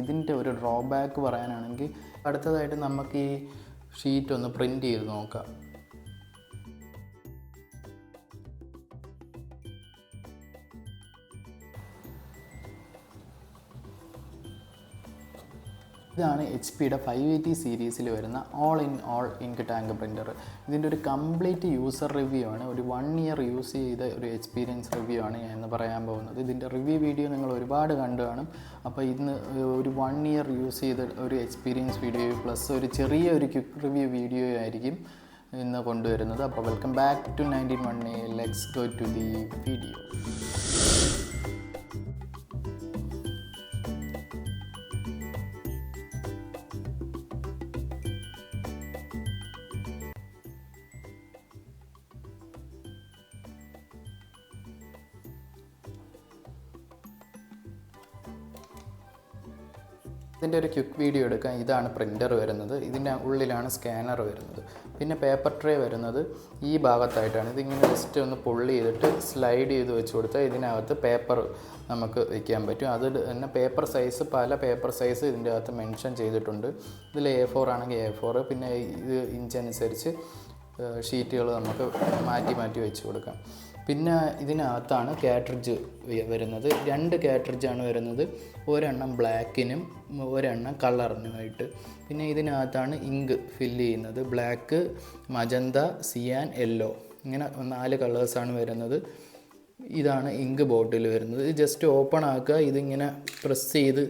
ഇതിൻ്റെ ഒരു ഡ്രോബാക്ക് പറയാനാണെങ്കിൽ അടുത്തതായിട്ട് നമുക്ക് ഈ ഷീറ്റ് ഒന്ന് പ്രിൻ്റ് ചെയ്ത് നോക്കാം. ഇതാണ് HP-യുടെ 580 സീരീസിൽ വരുന്ന ഓൾ ഇങ്ക് ടാങ്ക് പ്രിൻ്റർ. ഇതിൻ്റെ ഒരു കംപ്ലീറ്റ് യൂസർ റിവ്യൂ ആണ്, ഒരു 1 ഇയർ യൂസ് ചെയ്ത ഒരു എക്സ്പീരിയൻസ് റിവ്യൂ ആണ് ഞാൻ ഇന്ന് പറയാൻ പോകുന്നത്. ഇതിൻ്റെ റിവ്യൂ വീഡിയോ നിങ്ങൾ ഒരുപാട് കണ്ടു കാണും. അപ്പോൾ ഇന്ന് ഒരു 1 ഇയർ യൂസ് ചെയ്ത ഒരു എക്സ്പീരിയൻസ് വീഡിയോ പ്ലസ് ഒരു ചെറിയൊരു ക്വിക്ക് റിവ്യൂ വീഡിയോ ആയിരിക്കും ഇന്ന് കൊണ്ടുവരുന്നത്. അപ്പോൾ welcome back to 1918. Let's go to the video. ഇതിൻ്റെ ഒരു ക്വിക്ക് വീഡിയോ എടുക്കാൻ ഇതാണ് പ്രിൻ്റർ വരുന്നത്. ഇതിൻ്റെ ഉള്ളിലാണ് സ്കാനർ വരുന്നത്. പിന്നെ പേപ്പർ ട്രേ വരുന്നത് ഈ ഭാഗത്തായിട്ടാണ്. ഇതിങ്ങനെ ജസ്റ്റ് ഒന്ന് പുള്ളി ചെയ്തിട്ട് സ്ലൈഡ് ചെയ്ത് വെച്ച് കൊടുത്താൽ ഇതിനകത്ത് പേപ്പർ നമുക്ക് വയ്ക്കാൻ പറ്റും. അതിൽ തന്നെ പേപ്പർ സൈസ് പല പേപ്പർ സൈസ് ഇതിൻ്റെ അകത്ത് മെൻഷൻ ചെയ്തിട്ടുണ്ട്. ഇതിൽ A4 ആണെങ്കിൽ A4, പിന്നെ ഇത് ഇഞ്ച് അനുസരിച്ച് ഷീറ്റുകൾ നമുക്ക് മാറ്റി വെച്ച് കൊടുക്കാം. പിന്നെ ഇതിനകത്താണ് കാട്രിഡ്ജ് വരുന്നത്. 2 കാട്രിഡ്ജാണ് വരുന്നത്, ഒരെണ്ണം ബ്ലാക്കിനും ഒരെണ്ണം കളറിനുമായിട്ട്. പിന്നെ ഇതിനകത്താണ് ഇങ്ക് ഫില്ല് ചെയ്യുന്നത്. ബ്ലാക്ക്, മജന്ത, സിയാൻ, യെല്ലോ, ഇങ്ങനെ 4 കളേഴ്സാണ് വരുന്നത്. ഇതാണ് ഇങ്ക് ബോട്ടിൽ വരുന്നത്. ഇത് ജസ്റ്റ് ഓപ്പൺ ആക്കുക, ഇതിങ്ങനെ പ്രസ് ചെയ്ത്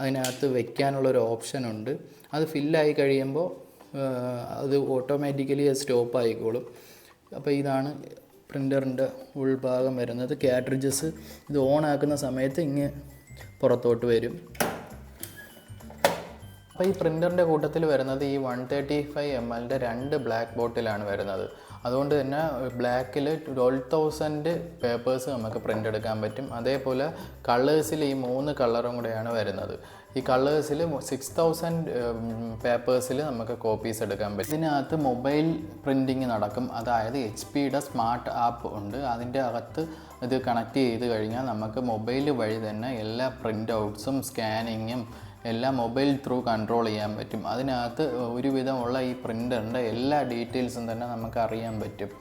അതിനകത്ത് വെക്കാനുള്ളൊരു ഓപ്ഷനുണ്ട്. അത് ഫില്ലായി കഴിയുമ്പോൾ അത് ഓട്ടോമാറ്റിക്കലി സ്റ്റോപ്പ് ആയിക്കോളും. അപ്പോൾ ഇതാണ് പ്രിൻ്ററിൻ്റെ ഉൾഭാഗം വരുന്നത്. കാട്രിഡ്ജസ് ഇത് ഓൺ ആക്കുന്ന സമയത്ത് ഇങ്ങ് പുറത്തോട്ട് വരും. അപ്പോൾ ഈ പ്രിൻ്ററിൻ്റെ കൂട്ടത്തിൽ വരുന്നത് ഈ 135 ml 2 ബ്ലാക്ക് ബോട്ടിലാണ് വരുന്നത്. അതുകൊണ്ട് തന്നെ ബ്ലാക്കിൽ 12,000 പേപ്പേഴ്സ് നമുക്ക് പ്രിൻ്റ് എടുക്കാൻ പറ്റും. അതേപോലെ കളേഴ്സിൽ ഈ 3 കളറും കൂടെയാണ് വരുന്നത്. ഈ കളേഴ്സിൽ 6,000 പേപ്പേഴ്സിൽ നമുക്ക് കോപ്പീസ് എടുക്കാൻ പറ്റും. ഇതിനകത്ത് മൊബൈൽ പ്രിൻറ്റിങ് നടക്കും. അതായത് HP-യുടെ സ്മാർട്ട് ആപ്പ് ഉണ്ട്. അതിൻ്റെ അകത്ത് ഇത് കണക്ട് ചെയ്ത് കഴിഞ്ഞാൽ നമുക്ക് മൊബൈൽ വഴി തന്നെ എല്ലാ പ്രിൻ്റ് ഔട്ട്സും സ്കാനിങ്ങും എല്ലാം മൊബൈൽ ത്രൂ കൺട്രോൾ ചെയ്യാൻ പറ്റും. അതിനകത്ത് ഒരുവിധമുള്ള ഈ പ്രിൻ്ററിൻ്റെ എല്ലാ ഡീറ്റെയിൽസും തന്നെ നമുക്ക് അറിയാൻ പറ്റും.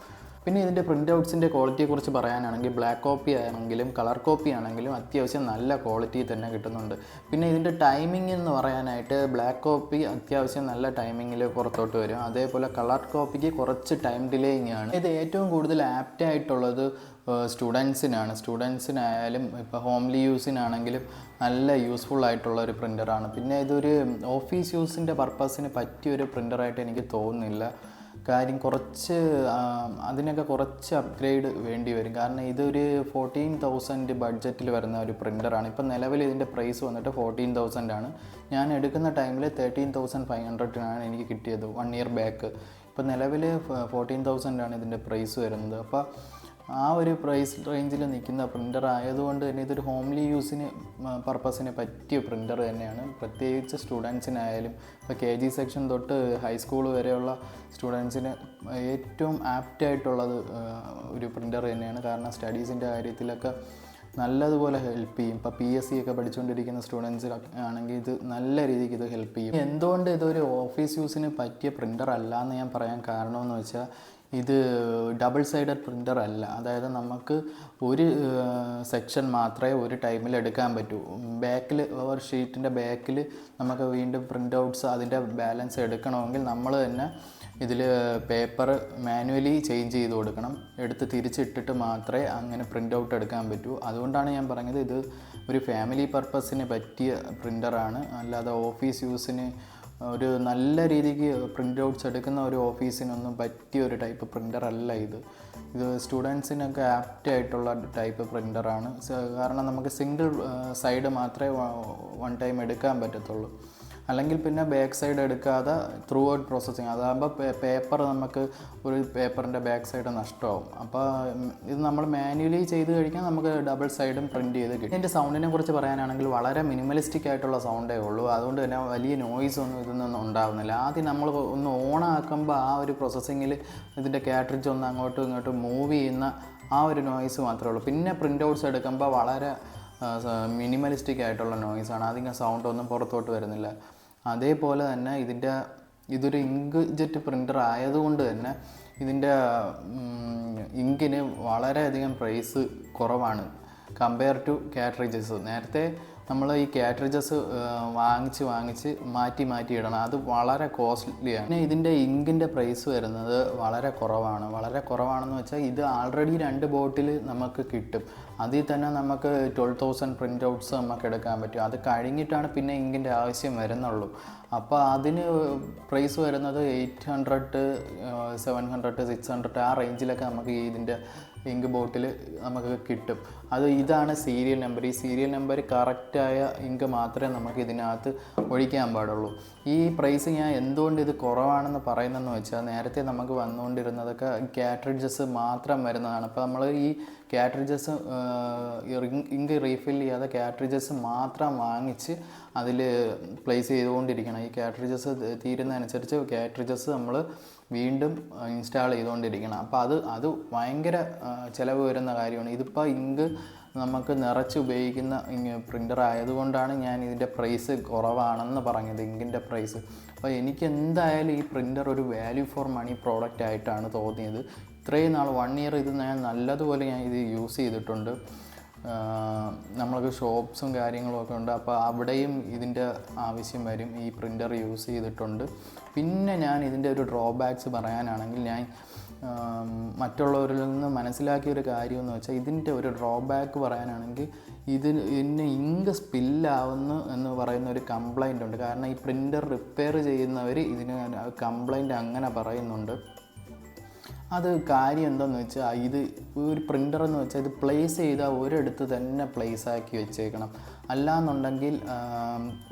പിന്നെ ഇതിൻ്റെ പ്രിൻ്റ് ഔട്ട്സിൻ്റെ ക്വാളിറ്റിയെക്കുറിച്ച് പറയാനാണെങ്കിൽ ബ്ലാക്ക് കോപ്പി ആണെങ്കിലും കളർ കോപ്പി ആണെങ്കിലും അത്യാവശ്യം നല്ല ക്വാളിറ്റി തന്നെ കിട്ടുന്നുണ്ട്. പിന്നെ ഇതിൻ്റെ ടൈമിംഗ് എന്ന് പറയാനായിട്ട് ബ്ലാക്ക് കോപ്പി അത്യാവശ്യം നല്ല ടൈമിങ്ങിൽ പുറത്തോട്ട് വരും. അതേപോലെ കളർ കോപ്പിക്ക് കുറച്ച് ടൈം ഡിലേയിങ് ആണ്. ഇത് ഏറ്റവും കൂടുതൽ ആപ്റ്റ് ആയിട്ടുള്ളത് സ്റ്റുഡൻസിനായാലും ഇപ്പോൾ ഹോംലി യൂസിനാണെങ്കിലും നല്ല യൂസ്ഫുൾ ആയിട്ടുള്ള ഒരു പ്രിൻ്ററാണ്. പിന്നെ ഇതൊരു ഓഫീസ് യൂസിൻ്റെ പർപ്പസിന് പറ്റിയൊരു പ്രിൻ്ററായിട്ട് എനിക്ക് തോന്നുന്നില്ല. കാര്യം അതിനൊക്കെ കുറച്ച് അപ്ഗ്രേഡ് വേണ്ടി വരും. കാരണം ഇതൊരു 14,000 ബഡ്ജറ്റിൽ വരുന്ന ഒരു പ്രിൻ്ററാണ്. ഇപ്പം നിലവിൽ ഇതിൻ്റെ പ്രൈസ് വന്നിട്ട് 14,000 ആണ്. ഞാൻ എടുക്കുന്ന ടൈമിൽ 13,500 എനിക്ക് കിട്ടിയത് 1 ഇയർ ബാക്ക്. ഇപ്പം നിലവിൽ 14,000 ആണ് ഇതിൻ്റെ പ്രൈസ് വരുന്നത്. അപ്പോൾ ആ ഒരു പ്രൈസ് റേഞ്ചിൽ നിൽക്കുന്ന പ്രിൻ്റർ ആയതുകൊണ്ട് തന്നെ ഇതൊരു ഹോംലി യൂസിന് പർപ്പസിന് പറ്റിയ പ്രിൻ്റർ തന്നെയാണ്. പ്രത്യേകിച്ച് സ്റ്റുഡൻസിനായാലും ഇപ്പോൾ KG സെക്ഷൻ തൊട്ട് ഹൈസ്കൂൾ വരെയുള്ള സ്റ്റുഡൻസിന് ഏറ്റവും ആപ്റ്റായിട്ടുള്ളത് ഒരു പ്രിൻ്റർ തന്നെയാണ്. കാരണം സ്റ്റഡീസിൻ്റെ കാര്യത്തിലൊക്കെ നല്ലതുപോലെ ഹെൽപ്പ് ചെയ്യും. ഇപ്പോൾ PSC ഒക്കെ പഠിച്ചുകൊണ്ടിരിക്കുന്ന സ്റ്റുഡൻസ് ആണെങ്കിൽ ഇത് നല്ല രീതിക്ക് ഇത് ഹെൽപ്പ് ചെയ്യും. എന്തുകൊണ്ട് ഇതൊരു ഓഫീസ് യൂസിന് പറ്റിയ പ്രിൻ്റർ അല്ല എന്ന് ഞാൻ പറയാൻ കാരണമെന്ന് വെച്ചാൽ ഇത് ഡബിൾ സൈഡഡ് പ്രിൻ്റർ അല്ല. അതായത് നമുക്ക് ഒരു സെക്ഷൻ മാത്രമേ ഒരു ടൈമിൽ എടുക്കാൻ പറ്റൂ. ബാക്കിൽ ഒരു ഷീറ്റിൻ്റെ ബാക്കിൽ നമുക്ക് വീണ്ടും പ്രിൻ്റ് ഔട്ട്സ് അതിൻ്റെ ബാലൻസ് എടുക്കണമെങ്കിൽ നമ്മൾ തന്നെ ഇതിൽ പേപ്പർ മാനുവലി ചേഞ്ച് ചെയ്ത് കൊടുക്കണം. എടുത്ത് തിരിച്ചിട്ടിട്ട് മാത്രമേ അങ്ങനെ പ്രിൻ്റ് ഔട്ട് എടുക്കാൻ പറ്റൂ. അതുകൊണ്ടാണ് ഞാൻ പറഞ്ഞത് ഇത് ഒരു ഫാമിലി പർപ്പസിന് പറ്റിയ പ്രിൻ്ററാണ്. അല്ലാതെ ഓഫീസ് യൂസിന് ഒരു നല്ല രീതിക്ക് പ്രിൻ്റ് ഔട്ട്സ് എടുക്കുന്ന ഒരു ഓഫീസിനൊന്നും പറ്റിയ ഒരു ടൈപ്പ് പ്രിൻ്റർ അല്ല ഇത്. സ്റ്റുഡൻസിനൊക്കെ ആപ്റ്റായിട്ടുള്ള ടൈപ്പ് പ്രിൻ്ററാണ്. കാരണം നമുക്ക് സിംഗിൾ സൈഡ് മാത്രമേ 1 ടൈം എടുക്കാൻ പറ്റത്തുള്ളൂ. അല്ലെങ്കിൽ പിന്നെ ബാക്ക് സൈഡ് എടുക്കാതെ ത്രൂ ഔട്ട് പ്രോസസ്സിങ്, അതാകുമ്പോൾ പേപ്പർ നമുക്ക് ഒരു പേപ്പറിൻ്റെ ബാക്ക് സൈഡ് നഷ്ടമാവും. അപ്പോൾ ഇത് നമ്മൾ മാനുവലി ചെയ്ത് കഴിഞ്ഞാൽ നമുക്ക് ഡബിൾ സൈഡും പ്രിൻറ്റ് ചെയ്ത് കിട്ടും. ഇതിൻ്റെ സൗണ്ടിനെ കുറിച്ച് പറയാനാണെങ്കിൽ വളരെ മിനിമലിസ്റ്റിക് ആയിട്ടുള്ള സൗണ്ടേ ഉള്ളൂ. അതുകൊണ്ട് തന്നെ വലിയ നോയ്സ് ഒന്നും ഇതൊന്നും ഉണ്ടാകുന്നില്ല. ആദ്യം നമ്മൾ ഒന്ന് ഓൺ ആക്കുമ്പോൾ ആ ഒരു പ്രോസസ്സിങ്ങിൽ ഇതിൻ്റെ കാട്രിഡ്ജ് ഒന്ന് അങ്ങോട്ടും ഇങ്ങോട്ടും മൂവ് ചെയ്യുന്ന ആ ഒരു നോയ്സ് മാത്രമേ ഉള്ളൂ. പിന്നെ പ്രിൻ്റ് ഔട്ട്സ് എടുക്കുമ്പോൾ വളരെ മിനിമലിസ്റ്റിക് ആയിട്ടുള്ള നോയ്സാണ്, അധികം സൗണ്ടൊന്നും പുറത്തോട്ട് വരുന്നില്ല. അതേപോലെ തന്നെ ഇതൊരു ഇങ്ക് ജെറ്റ് പ്രിൻ്റർ ആയതുകൊണ്ട് തന്നെ ഇതിൻ്റെ ഇങ്കിന് വളരെയധികം പ്രൈസ് കുറവാണ് കമ്പയർ ടു കാട്രിഡ്ജസ്. നേരത്തെ നമ്മൾ ഈ കാട്രിഡ്ജസ് വാങ്ങിച്ച് മാറ്റി ഇടണം, അത് വളരെ കോസ്റ്റ്ലിയാണ്. പിന്നെ ഇതിൻ്റെ ഇങ്കിൻ്റെ പ്രൈസ് വരുന്നത് വളരെ കുറവാണെന്ന് വെച്ചാൽ ഇത് ആൾറെഡി 2 ബോട്ടിൽ നമുക്ക് കിട്ടും. അതിൽ തന്നെ നമുക്ക് 12,000 പ്രിൻ്റ് ഔട്ട്സ് നമുക്ക് എടുക്കാൻ പറ്റും. അത് കഴിഞ്ഞിട്ടാണ് പിന്നെ ഇങ്കിൻ്റെ ആവശ്യം വരുന്നുള്ളൂ. അപ്പോൾ അതിന് പ്രൈസ് വരുന്നത് 800, 700, 600 ആ റേഞ്ചിലൊക്കെ നമുക്ക് ഇതിൻ്റെ ഇങ്ക് ബോട്ടിൽ നമുക്ക് കിട്ടും. ഇതാണ് സീരിയൽ നമ്പർ. ഈ സീരിയൽ നമ്പർ കറക്റ്റായ ഇങ്ക് മാത്രമേ നമുക്ക് ഇതിനകത്ത് ഒഴിക്കാൻ പാടുള്ളൂ. ഈ പ്രൈസ് ഞാൻ എന്തുകൊണ്ട് ഇത് കുറവാണെന്ന് പറയുന്നതെന്ന് വെച്ചാൽ, നേരത്തെ നമുക്ക് വന്നുകൊണ്ടിരുന്നതൊക്കെ കാട്രിഡ്ജസ് മാത്രം വരുന്നതാണ്. അപ്പോൾ നമ്മൾ ഈ കാട്രിഡ്ജസ് ഇങ്ക് റീഫിൽ ചെയ്യാതെ കാട്രിഡ്ജസ് മാത്രം വാങ്ങിച്ച് അതിൽ പ്ലേസ് ചെയ്തുകൊണ്ടിരിക്കണം. ഈ കാട്രിഡ്ജസ് തീരുന്നതനുസരിച്ച് കാട്രിഡ്ജസ് നമ്മൾ വീണ്ടും ഇൻസ്റ്റാൾ ചെയ്തുകൊണ്ടിരിക്കണം. അപ്പോൾ അത് ഭയങ്കര ചിലവ് വരുന്ന കാര്യമാണ്. ഇതിപ്പോൾ ഇങ്ക് നമുക്ക് നിറച്ച് ഉപയോഗിക്കുന്ന പ്രിൻ്റർ ആയതുകൊണ്ടാണ് ഞാൻ ഇതിൻ്റെ പ്രൈസ് കുറവാണെന്ന് പറഞ്ഞത്, ഇങ്കിൻ്റെ പ്രൈസ്. അപ്പോൾ എനിക്ക് എന്തായാലും ഈ പ്രിൻ്റർ ഒരു വാല്യൂ ഫോർ മണി പ്രോഡക്റ്റ് ആയിട്ടാണ് തോന്നിയത്. ഇത്രയും നാൾ 1 ഇയർ ഇത് ഞാൻ നല്ലതുപോലെ ഇത് യൂസ് ചെയ്തിട്ടുണ്ട്. നമ്മൾക്ക് ഷോപ്സും കാര്യങ്ങളുമൊക്കെ ഉണ്ട്, അപ്പോൾ അവിടെയും ഇതിൻ്റെ ആവശ്യം വരും. ഈ പ്രിൻ്റർ യൂസ് ചെയ്തിട്ടുണ്ട്. പിന്നെ ഞാൻ ഇതിൻ്റെ ഒരു ഡ്രോബാക്സ് പറയാനാണെങ്കിൽ, ഞാൻ മറ്റുള്ളവരിൽ നിന്ന് മനസ്സിലാക്കിയൊരു കാര്യമെന്ന് വെച്ചാൽ, ഇതിൻ്റെ ഒരു ഡ്രോബാക്ക് പറയാനാണെങ്കിൽ ഇതിന് ഇങ്ക് സ്പില്ലാവുന്നു എന്ന് പറയുന്ന ഒരു കംപ്ലൈൻ്റ് ഉണ്ട്. കാരണം ഈ പ്രിൻ്റർ റിപ്പയർ ചെയ്യുന്നവർ ഇതിന് കംപ്ലൈൻറ്റ് അങ്ങനെ പറയുന്നുണ്ട്. അത് കാര്യം എന്താണെന്ന് വെച്ചാൽ, ഇത് ഒരു പ്രിൻ്റർ എന്ന് വെച്ചാൽ ഇത് പ്ലേസ് ചെയ്താൽ ഒരിടത്ത് തന്നെ പ്ലേസ് ആക്കി വെച്ചേക്കണം. അല്ലാന്നുണ്ടെങ്കിൽ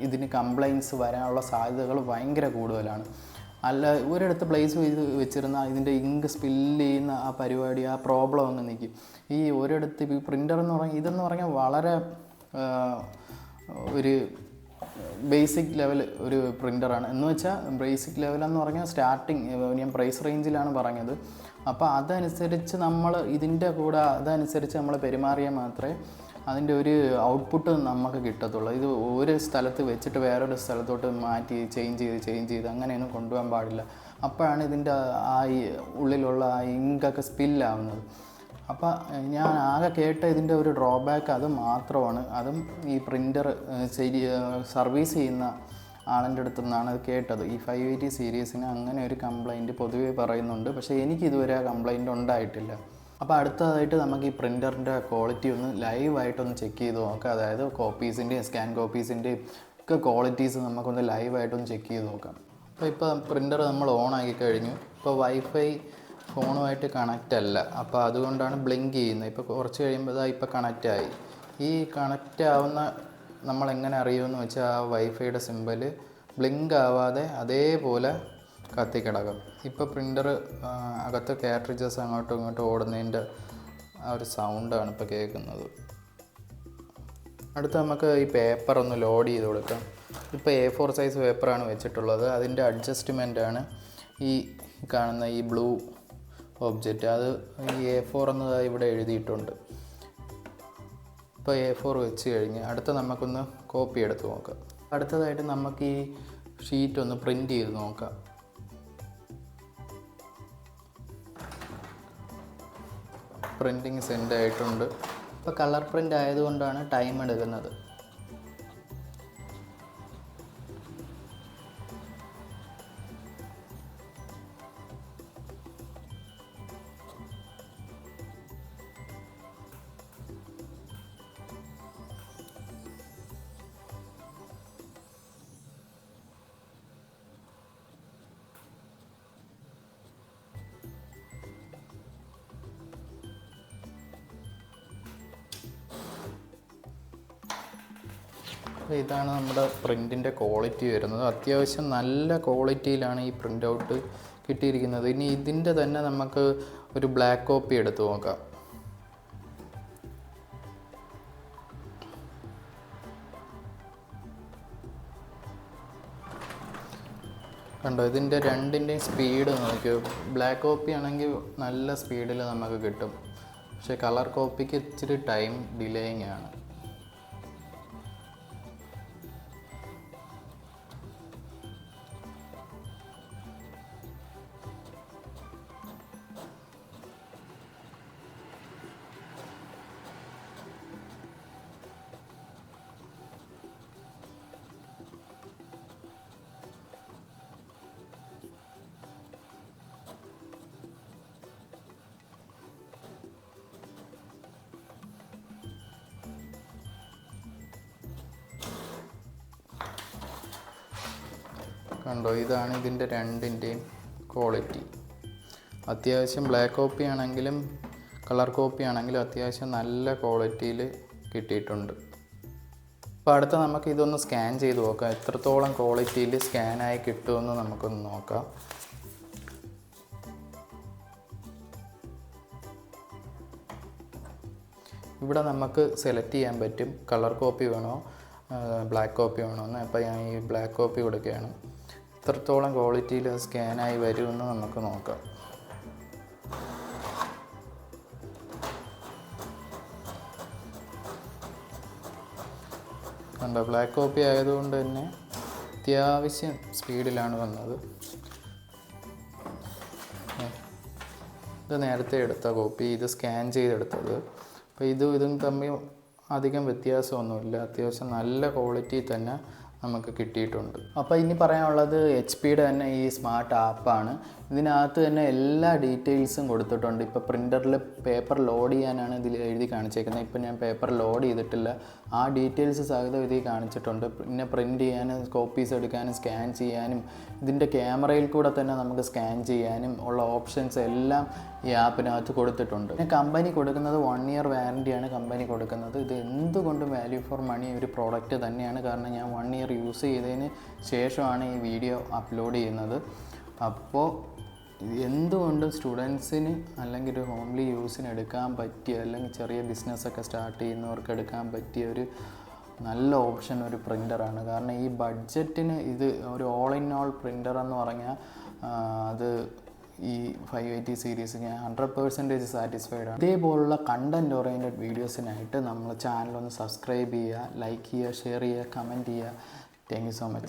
ഇതിന് കംപ്ലൈൻറ്റ്സ് വരാനുള്ള സാധ്യതകൾ ഭയങ്കര കൂടുതലാണ്. അല്ല, ഒരിടത്ത് പ്ലേസ് ചെയ്ത് വെച്ചിരുന്നാൽ ഇതിൻ്റെ ഇങ്ക് സ്പില്ല് ചെയ്യുന്ന ആ പരിപാടി, ആ പ്രോബ്ലം അങ്ങ് നിൽക്കും. ഈ ഒരിടത്ത് ഈ പ്രിൻ്റർ എന്ന് പറഞ്ഞാൽ ഇതെന്ന് പറഞ്ഞാൽ വളരെ ഒരു ബേസിക് ലെവൽ ഒരു പ്രിൻ്ററാണ്. എന്ന് വെച്ചാൽ ബേസിക് ലെവലെന്ന് പറഞ്ഞാൽ സ്റ്റാർട്ടിങ് ഞാൻ പ്രൈസ് റേഞ്ചിലാണ് പറഞ്ഞത്. അപ്പോൾ അതനുസരിച്ച് നമ്മൾ ഇതിൻ്റെ കൂടെ അതനുസരിച്ച് നമ്മൾ പെരുമാറിയാൽ മാത്രമേ അതിൻ്റെ ഒരു ഔട്ട്പുട്ട് നമുക്ക് കിട്ടത്തുള്ളൂ. ഇത് ഒരു സ്ഥലത്ത് വെച്ചിട്ട് വേറൊരു സ്ഥലത്തോട്ട് മാറ്റി ചേഞ്ച് ചെയ്ത് അങ്ങനെയൊന്നും കൊണ്ടുപോകാൻ പാടില്ല. അപ്പോഴാണ് ഇതിൻ്റെ ആ ഉള്ളിലുള്ള ആ ഇങ്കൊക്കെ സ്പില്ലാവുന്നത്. അപ്പോൾ ഞാൻ ആകെ കേട്ട ഇതിൻ്റെ ഒരു ഡ്രോബാക്ക് അത് മാത്രമാണ്. അതും ഈ പ്രിൻ്റർ സർവീസ് ചെയ്യുന്ന ആളിൻ്റെ അടുത്തു നിന്നാണ് അത് കേട്ടത്. ഈ 580 സീരീസിന് അങ്ങനെ ഒരു കംപ്ലൈൻറ്റ് പൊതുവേ പറയുന്നുണ്ട്, പക്ഷേ എനിക്കിതുവരെ ആ കംപ്ലൈൻറ്റ് ഉണ്ടായിട്ടില്ല. അപ്പോൾ അടുത്തതായിട്ട് നമുക്ക് ഈ പ്രിൻ്ററിൻ്റെ ക്വാളിറ്റി ഒന്ന് ലൈവായിട്ടൊന്ന് ചെക്ക് ചെയ്ത് നോക്കാം. അതായത് കോപ്പീസിൻ്റെയും സ്കാൻ കോപ്പീസിൻ്റെയും ഒക്കെ ക്വാളിറ്റീസ് നമുക്കൊന്ന് ലൈവായിട്ടൊന്ന് ചെക്ക് ചെയ്ത് നോക്കാം. ഇപ്പോൾ പ്രിൻ്റർ നമ്മൾ ഓൺ ആക്കി കഴിഞ്ഞു. ഇപ്പോൾ വൈഫൈ ഫോണുമായിട്ട് കണക്റ്റ് അല്ല, അപ്പോൾ അതുകൊണ്ടാണ് ബ്ലിങ്ക് ചെയ്യുന്നത്. ഇപ്പോൾ കുറച്ച് കഴിയുമ്പോൾ ഇപ്പോൾ കണക്റ്റായി. ഈ കണക്റ്റ് ആവുന്ന നമ്മളെങ്ങനെ അറിയുമെന്ന് വെച്ചാൽ, ആ വൈഫൈയുടെ സിമ്പൽ ബ്ലിങ്ക് ആവാതെ അതേപോലെ കത്തിക്കിടക്കും. ഇപ്പോൾ പ്രിൻ്റർ അകത്ത് കാട്രിഡ്ജസ് അങ്ങോട്ടും ഇങ്ങോട്ടും ഓടുന്നതിൻ്റെ ആ ഒരു സൗണ്ടാണ് ഇപ്പോൾ കേൾക്കുന്നത്. അടുത്ത് നമുക്ക് ഈ പേപ്പർ ഒന്ന് ലോഡ് ചെയ്ത് കൊടുക്കാം. ഇപ്പോൾ A4 സൈസ് പേപ്പറാണ് വെച്ചിട്ടുള്ളത്. അതിൻ്റെ അഡ്ജസ്റ്റ്മെൻറ്റാണ് ഈ കാണുന്ന ഈ ബ്ലൂ ഒബ്ജക്റ്റ്. അത് ഈ A4 എന്ന് ഇവിടെ എഴുതിയിട്ടുണ്ട്. ഇപ്പോൾ A4 വെച്ച് കഴിഞ്ഞ് അടുത്ത നമുക്കൊന്ന് കോപ്പി എടുത്ത് നോക്കാം. അടുത്തതായിട്ട് നമുക്ക് ഈ ഷീറ്റ് ഒന്ന് പ്രിൻ്റ് ചെയ്ത് നോക്കാം. പ്രിൻറ്റിങ് സെൻഡ് ആയിട്ടുണ്ട്. ഇപ്പോൾ കളർ പ്രിൻ്റ് ആയതുകൊണ്ടാണ് ടൈം എടുക്കുന്നത്. ഇതാണ് നമ്മുടെ പ്രിൻറ്റിൻ്റെ ക്വാളിറ്റി വരുന്നത്. അത്യാവശ്യം നല്ല ക്വാളിറ്റിയിലാണ് ഈ പ്രിൻ്റ് ഔട്ട് കിട്ടിയിരിക്കുന്നത്. ഇനി ഇതിൻ്റെ തന്നെ നമുക്ക് ഒരു ബ്ലാക്ക് കോപ്പി എടുത്ത് നോക്കാം. കണ്ടോ, ഇതിൻ്റെ രണ്ടിൻ്റെയും സ്പീഡ് നോക്കിയോ. ബ്ലാക്ക് കോപ്പി ആണെങ്കിൽ നല്ല സ്പീഡിൽ നമുക്ക് കിട്ടും, പക്ഷേ കളർ കോപ്പിക്ക് ഇച്ചിരി ടൈം ഡിലേയിങ് ആണ്. കണ്ടോ, ഇതാണ് ഇതിൻ്റെ രണ്ടിൻ്റെയും ക്വാളിറ്റി. അത്യാവശ്യം ബ്ലാക്ക് കോപ്പി ആണെങ്കിലും കളർ കോപ്പി ആണെങ്കിലും അത്യാവശ്യം നല്ല ക്വാളിറ്റിയിൽ കിട്ടിയിട്ടുണ്ട്. അപ്പോൾ അടുത്ത നമുക്ക് ഇതൊന്ന് സ്കാൻ ചെയ്ത് നോക്കാം, എത്രത്തോളം ക്വാളിറ്റിയിൽ സ്കാനായി കിട്ടുമെന്ന് നമുക്കൊന്ന് നോക്കാം. ഇവിടെ നമുക്ക് സെലക്ട് ചെയ്യാൻ പറ്റും കളർ കോപ്പി വേണോ ബ്ലാക്ക് കോപ്പി വേണോ എന്ന്. അപ്പോൾ ഞാൻ ഈ ബ്ലാക്ക് കോപ്പി കൊടുക്കുകയാണ്. എത്രത്തോളം ക്വാളിറ്റിയിൽ സ്കാനായി വരുമെന്ന് നമുക്ക് നോക്കാം. കണ്ടോ, ബ്ലാക്ക് കോപ്പി ആയതുകൊണ്ട് തന്നെ അത്യാവശ്യം സ്പീഡിലാണ് വന്നത്. ഇത് നേരത്തെ എടുത്ത കോപ്പി, ഇത് സ്കാൻ ചെയ്തെടുത്തത്. അപ്പോൾ ഇതും തമ്മിൽ അധികം വ്യത്യാസമൊന്നുമില്ല, അത്യാവശ്യം നല്ല ക്വാളിറ്റി തന്നെ നമുക്ക് കിട്ടിയിട്ടുണ്ട്. അപ്പോൾ ഇനി പറയാനുള്ളത് HP-യുടെ തന്നെ ഈ സ്മാർട്ട് ആപ്പാണ്. ഇതിനകത്ത് തന്നെ എല്ലാ ഡീറ്റെയിൽസും കൊടുത്തിട്ടുണ്ട്. ഇപ്പോൾ പ്രിൻ്ററിൽ പേപ്പർ ലോഡ് ചെയ്യാനാണ് ഇതിൽ എഴുതി കാണിച്ചേക്കുന്നത്. ഇപ്പോൾ ഞാൻ പേപ്പർ ലോഡ് ചെയ്തിട്ടില്ല, ആ ഡീറ്റെയിൽസ് സഹിതം ഇതിൽ കാണിച്ചിട്ടുണ്ട്. പിന്നെ പ്രിൻ്റ് ചെയ്യാനും കോപ്പീസ് എടുക്കാനും സ്കാൻ ചെയ്യാനും ഇതിൻ്റെ ക്യാമറയിൽ കൂടെ തന്നെ നമുക്ക് സ്കാൻ ചെയ്യാനും ഉള്ള ഓപ്ഷൻസ് എല്ലാം ഈ ആപ്പിനകത്ത് കൊടുത്തിട്ടുണ്ട്. പിന്നെ കമ്പനി കൊടുക്കുന്നത് 1 ഇയർ വാറൻറ്റിയാണ് കമ്പനി കൊടുക്കുന്നത്. ഇത് എന്തുകൊണ്ടും വാല്യൂ ഫോർ മണി ഒരു പ്രോഡക്റ്റ് തന്നെയാണ്. കാരണം ഞാൻ 1 ഇയർ യൂസ് ചെയ്തതിന് ശേഷമാണ് ഈ വീഡിയോ അപ്ലോഡ് ചെയ്യുന്നത്. അപ്പോൾ എന്തുകൊണ്ടും സ്റ്റുഡൻസിന് അല്ലെങ്കിൽ ഒരു ഹോംലി യൂസിന് എടുക്കാൻ പറ്റിയ, അല്ലെങ്കിൽ ചെറിയ ബിസിനസ്സൊക്കെ സ്റ്റാർട്ട് ചെയ്യുന്നവർക്ക് എടുക്കാൻ പറ്റിയ ഒരു നല്ല ഓപ്ഷൻ ഒരു പ്രിൻ്ററാണ്. കാരണം ഈ ബഡ്ജറ്റിന് ഇത് ഒരു ഓൾ ഇൻ ഓൾ പ്രിൻ്റർ എന്ന് പറഞ്ഞാൽ അത് ഈ 580 സീരീസ് ഞാൻ 100% സാറ്റിസ്ഫൈഡ് ആണ്. ഇതേപോലുള്ള കണ്ടൻറ് ഓറിയൻറ്റഡ് വീഡിയോസിനായിട്ട് നമ്മൾ ചാനലൊന്ന് സബ്സ്ക്രൈബ് ചെയ്യുക, ലൈക്ക് ചെയ്യുക, ഷെയർ ചെയ്യുക, കമൻറ്റ് ചെയ്യുക. Thank you so much.